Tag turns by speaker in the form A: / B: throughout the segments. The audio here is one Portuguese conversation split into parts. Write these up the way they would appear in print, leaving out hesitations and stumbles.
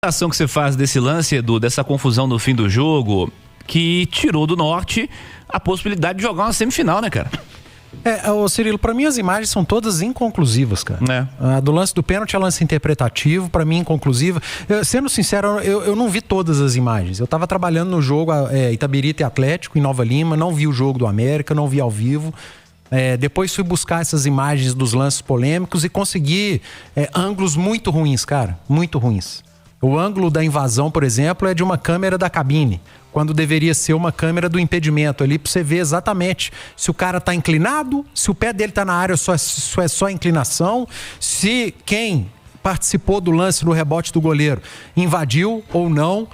A: ação que você faz desse lance, Edu, dessa confusão no fim do jogo, que tirou do Norte a possibilidade de jogar uma semifinal, né, cara?
B: Ô Cirilo, pra mim as imagens são todas inconclusivas, cara. Do lance do pênalti é lance interpretativo, pra mim inconclusiva. Sendo sincero, eu não vi todas as imagens. Eu tava trabalhando no jogo Itabirita e Atlético, em Nova Lima, não vi o jogo do América, não vi ao vivo. Depois fui buscar essas imagens dos lances polêmicos e consegui ângulos muito ruins, cara, muito ruins. O ângulo da invasão, por exemplo, é de uma câmera da cabine, quando deveria ser uma câmera do impedimento ali, pra você ver exatamente se o cara tá inclinado, se o pé dele tá na área é só inclinação, se quem participou do lance no rebote do goleiro invadiu ou não.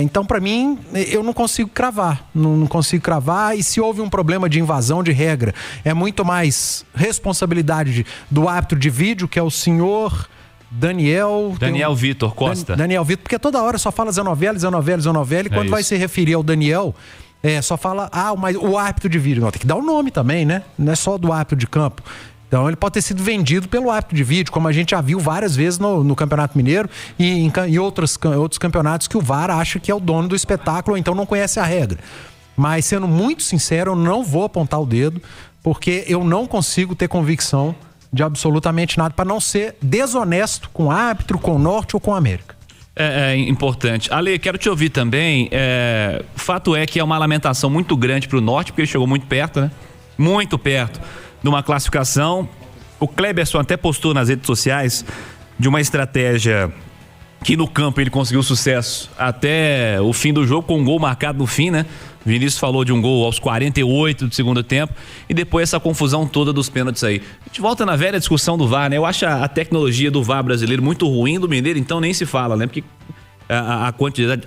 B: Então, pra mim, eu não consigo cravar. Não consigo cravar. E se houve um problema de invasão de regra, é muito mais responsabilidade do árbitro de vídeo, que é o senhor Daniel
A: Vitor Costa.
B: Daniel Vitor, porque toda hora só fala Zanovelli, e quando vai se referir ao Daniel, só fala, mas o árbitro de vídeo. Não, tem que dar o nome também, né? Não é só do árbitro de campo. Então ele pode ter sido vendido pelo árbitro de vídeo, como a gente já viu várias vezes no Campeonato Mineiro e em outros campeonatos que o VAR acha que é o dono do espetáculo, ou então não conhece a regra. Mas, sendo muito sincero, eu não vou apontar o dedo, porque eu não consigo ter convicção de absolutamente nada, para não ser desonesto com o árbitro, com o Norte ou com o América.
A: É importante. Ale, quero te ouvir também. O fato é que é uma lamentação muito grande pro Norte, porque ele chegou muito perto, né? Muito perto de uma classificação. O Kleberson até postou nas redes sociais de uma estratégia que no campo ele conseguiu sucesso até o fim do jogo, com um gol marcado no fim, né? Vinícius falou de um gol aos 48 do segundo tempo e depois essa confusão toda dos pênaltis aí. A gente volta na velha discussão do VAR, né? Eu acho a tecnologia do VAR brasileiro muito ruim, do mineiro então nem se fala, né? Porque a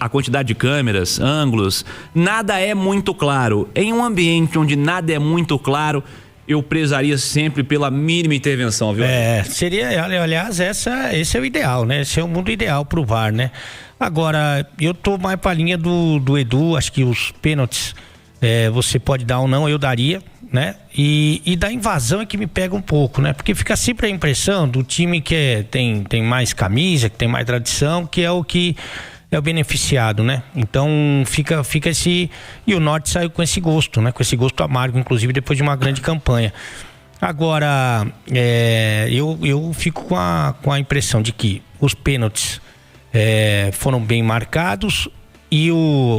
A: quantidade de câmeras, ângulos, nada é muito claro. Em um ambiente onde nada é muito claro, eu prezaria sempre pela mínima intervenção, viu?
C: Seria, aliás, esse é o ideal, né? Esse é o mundo ideal pro VAR, né? Agora, eu tô mais pra linha do Edu, acho que os pênaltis, você pode dar ou não, eu daria, né? E da invasão é que me pega um pouco, né? Porque fica sempre a impressão do time que tem mais camisa, que tem mais tradição, que é o que é o beneficiado, né? Então fica esse... E o Norte saiu com esse gosto, né? Com esse gosto amargo, inclusive, depois de uma grande campanha. Agora, eu fico com a impressão de que os pênaltis foram bem marcados e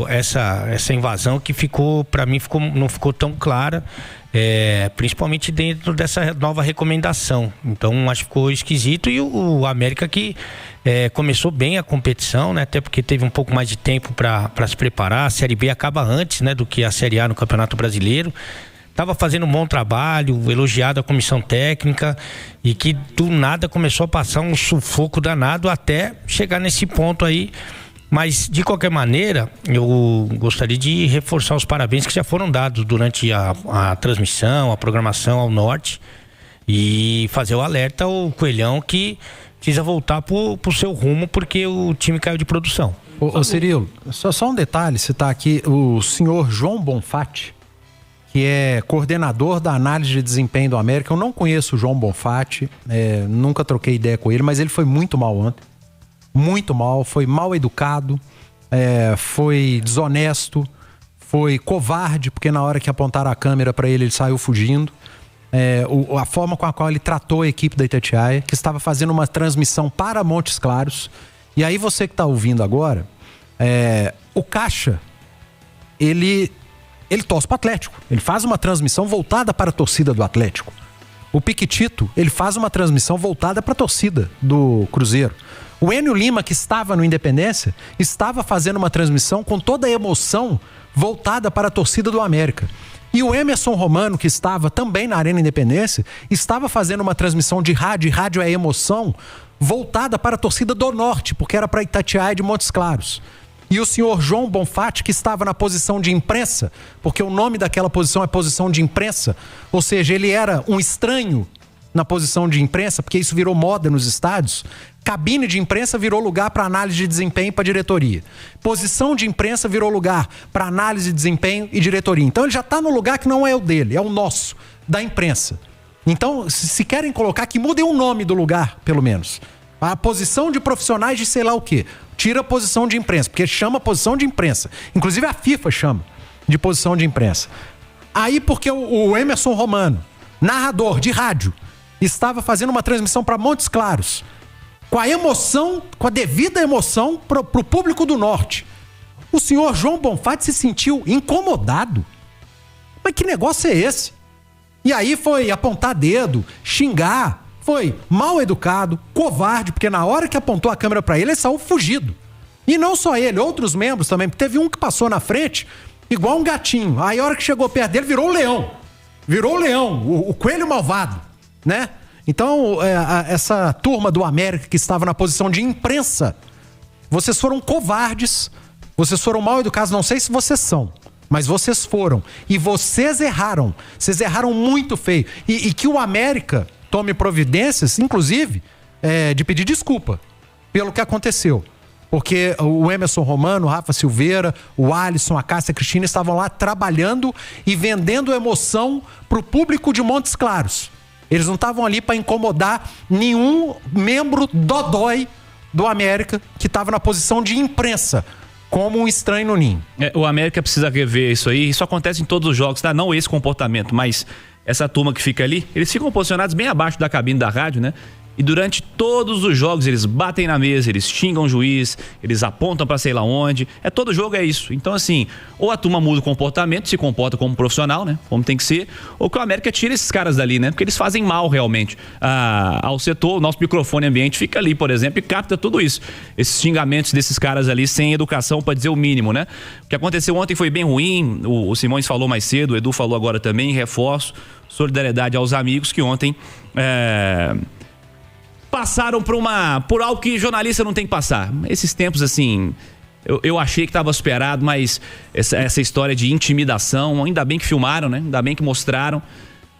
C: essa invasão que ficou, para mim, não ficou tão clara, principalmente dentro dessa nova recomendação. Então acho que ficou esquisito. E o América que começou bem a competição, né? Até porque teve um pouco mais de tempo para se preparar. A Série B acaba antes, né, do que a Série A no Campeonato Brasileiro. Estava fazendo um bom trabalho, elogiado a comissão técnica, e que do nada começou a passar um sufoco danado até chegar nesse ponto aí. Mas, de qualquer maneira, eu gostaria de reforçar os parabéns que já foram dados durante a transmissão, a programação ao Norte, e fazer o alerta ao Coelhão que precisa voltar pro seu rumo, porque o time caiu de produção.
B: Ô Cirilo, só um detalhe, você tá aqui, o senhor João Bonfatti, que é coordenador da análise de desempenho do América. Eu não conheço o João Bonfatti, nunca troquei ideia com ele, mas ele foi muito mal ontem. Muito mal, foi mal educado, foi desonesto, foi covarde, porque na hora que apontaram a câmera para ele saiu fugindo. A forma com a qual ele tratou a equipe da Itatiaia, que estava fazendo uma transmissão para Montes Claros. E aí você que está ouvindo agora, o Caixa, ele torce para o Atlético, ele faz uma transmissão voltada para a torcida do Atlético. O Piquitito, ele faz uma transmissão voltada para a torcida do Cruzeiro. O Enio Lima, que estava no Independência, estava fazendo uma transmissão com toda a emoção voltada para a torcida do América. E o Emerson Romano, que estava também na Arena Independência, estava fazendo uma transmissão de rádio, e rádio é emoção, voltada para a torcida do Norte, porque era para Itatiaia de Montes Claros. E o senhor João Bonfatti, que estava na posição de imprensa, porque o nome daquela posição é posição de imprensa, ou seja, ele era um estranho na posição de imprensa, porque isso virou moda nos estádios. Cabine de imprensa virou lugar para análise de desempenho para diretoria. Posição de imprensa virou lugar para análise de desempenho e diretoria. Então ele já está no lugar que não é o dele, é o nosso, da imprensa. Então, se querem colocar, que mudem o nome do lugar, pelo menos. A posição de profissionais de sei lá o quê. Tira a posição de imprensa, porque chama posição de imprensa. Inclusive a FIFA chama de posição de imprensa. Aí porque o Emerson Romano, narrador de rádio, estava fazendo uma transmissão para Montes Claros, com a emoção, com a devida emoção pro público do Norte. O senhor João Bonfatti se sentiu incomodado. Mas que negócio é esse? E aí foi apontar dedo, xingar, foi mal educado, covarde, porque na hora que apontou a câmera pra ele saiu fugido. E não só ele, outros membros também, porque teve um que passou na frente, igual um gatinho. Aí a hora que chegou perto dele, virou o leão. Virou o leão, o coelho malvado, né? Então, essa turma do América que estava na posição de imprensa, vocês foram covardes, vocês foram mal educados, não sei se vocês são, mas vocês foram. E vocês erraram. Vocês erraram muito feio. E que o América tome providências, inclusive, de pedir desculpa pelo que aconteceu. Porque o Emerson Romano, o Rafa Silveira, o Alisson, a Cássia Cristina estavam lá trabalhando e vendendo emoção pro público de Montes Claros. Eles não estavam ali para incomodar nenhum membro dodói do América que estava na posição de imprensa, como um estranho no ninho.
A: O América precisa rever isso aí. Isso acontece em todos os jogos, tá? Não esse comportamento, mas essa turma que fica ali, eles ficam posicionados bem abaixo da cabine da rádio, né? E durante todos os jogos eles batem na mesa, eles xingam o juiz, eles apontam pra sei lá onde. Todo jogo é isso. Então assim, ou a turma muda o comportamento, se comporta como profissional, né? Como tem que ser, ou que o América tira esses caras dali, né? Porque eles fazem mal realmente ao setor. O nosso microfone ambiente fica ali, por exemplo, e capta tudo isso. Esses xingamentos desses caras ali sem educação, pra dizer o mínimo, né? O que aconteceu ontem foi bem ruim, o Simões falou mais cedo, o Edu falou agora também, reforço, solidariedade aos amigos que ontem passaram por algo que jornalista não tem que passar. Esses tempos, assim, eu achei que estava superado, mas essa história de intimidação, ainda bem que filmaram, né? Ainda bem que mostraram.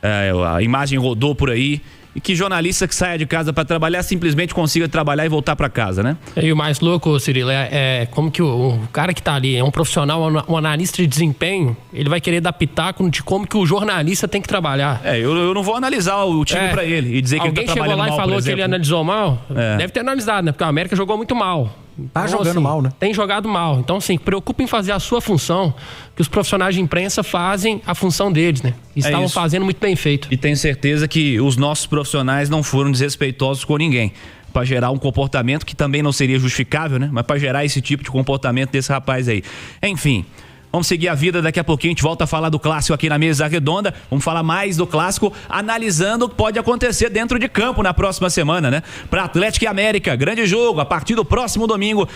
A: A imagem rodou por aí. E que jornalista que saia de casa para trabalhar simplesmente consiga trabalhar e voltar para casa, né?
D: E o mais louco, Cirilo, é como que o cara que tá ali é um profissional, um analista de desempenho, ele vai querer dar pitaco de como que o jornalista tem que trabalhar.
A: Eu não vou analisar o time para ele e dizer que ele tá trabalhando mal.
D: Alguém chegou lá e falou que ele analisou mal? Deve ter analisado, né? Porque o América jogou muito mal.
B: Tá jogando mal, né?
D: Tem jogado mal. Então, assim, preocupa em fazer a sua função, que os profissionais de imprensa fazem a função deles, né? E estavam fazendo muito bem feito.
A: E tenho certeza que os nossos profissionais não foram desrespeitosos com ninguém, para gerar um comportamento que também não seria justificável, né? Mas para gerar esse tipo de comportamento desse rapaz aí. Enfim, vamos seguir a vida, daqui a pouquinho a gente volta a falar do clássico aqui na mesa redonda, vamos falar mais do clássico, analisando o que pode acontecer dentro de campo na próxima semana, né? Para Atlético e América, grande jogo, a partir do próximo domingo,